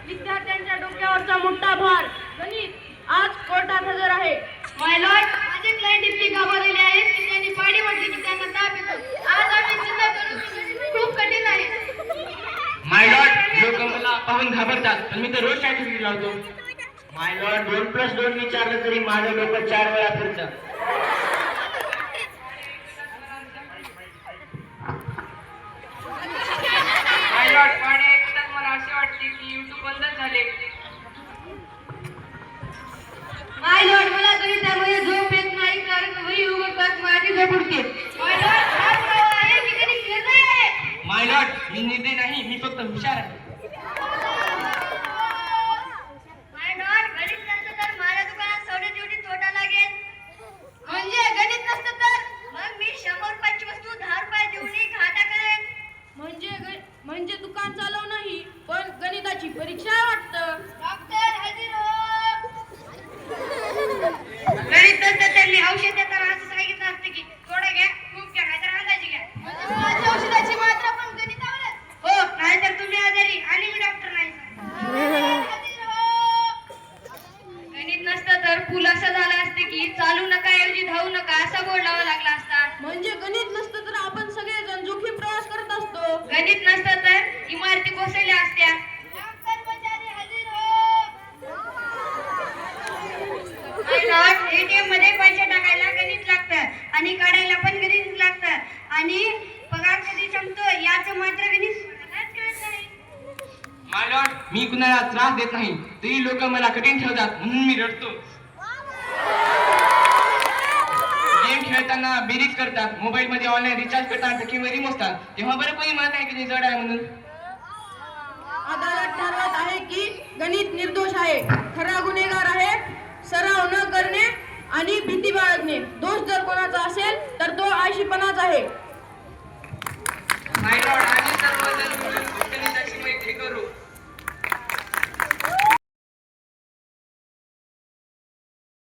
विद्यार्थ्यांच्या डोक्यावरचा मोठा भार गणित आज कोर्टात हजर आहे. माय लॉर्ड, माझे क्लायंट इतके घाबरलेले आहेत की त्यांनी पाडी म्हटली की त्यांना ताप येतो. आज आम्ही चिंता करून खूप कठीण आहे. माय लॉर्ड, लोक मला पाहून घाबरतात, पण मी तर रोज शाळेत लावतो. माय लॉर्ड, 2+2 विचारलं तरी माझं डोकं 4 वेळा फिरतं. माय लॉर्ड, पाणी ऐकताच मला असे वाटते की युट्यूब बंद झाले. माय लॉर्ड, मला गणितामध्ये झोप येत नाही कारण वही उघडताच माझी झोप उडते. माय लॉर्ड, हा पुरावा आहे की गणित निर्दय आहे. माय लॉर्ड, मी निर्दय नाही, मी फक्त हुशार आहे. माय लॉर्ड, गणित नसतं तर माझ्या दुकानात सवलतीची तोटा लागेल. म्हणजे गणित नसतं तर मग मी 100 रुपयाची वस्तू 10 रुपये देऊनही घाटा करेन. म्हणजे दुकान चालव नाही पण गणिताची परीक्षा आहे वाटतं. डॉक्टर हजर हो. गणित नसतं तर मी औषध देताना असं सांगितलं असतं की थोडं घ्या, खूप घ्या, नाहीतर अंदाजे घ्या. माझ्या औषधाची मात्रा पण गणितावरच. हो, नाहीतर तुम्ही आजारी आणि मी डॉक्टर नाही. हजर हो. गणित नसतं तर पूल असं झालं असतं की चालू नका ऐवजी धावू नका असा बोर्ड लावा लागला असता. म्हणजे गणित नसतं तर आपण सगळेजण जोखीम प्रवास करत असतो. गणित नसतं तर इमारती कोसळल्या असत्या. कर्मचारी हजर हो. एटीएम मध्ये पैसे टाकायला गणित लागतं आणि काढायला पण गणित लागतं आणि पगार कधी संपतो याचं मात्र गणित स्वतःलाच कळत नाही. माय लॉर्ड, मी कुणाला त्रास देत नाही, तरी लोक मला कठीण ठेवतात म्हणून मी रडतो. गेम खेळताना बेरीज करतात, मोबाईल मध्ये ऑनलाईन रिचार्ज करताना टक्केवारी मोजतात, तेव्हा बरं कोणी म्हणत नाही की जड आहे म्हणून. अदालत ठरवत आहे की गणित निर्दोष आहे. खरा गुन्हेगार आहे सराव न करणे आणि भीती बाळगणे. दोष जर कोणाचा असेल तर तो आळशीपणाच आहे.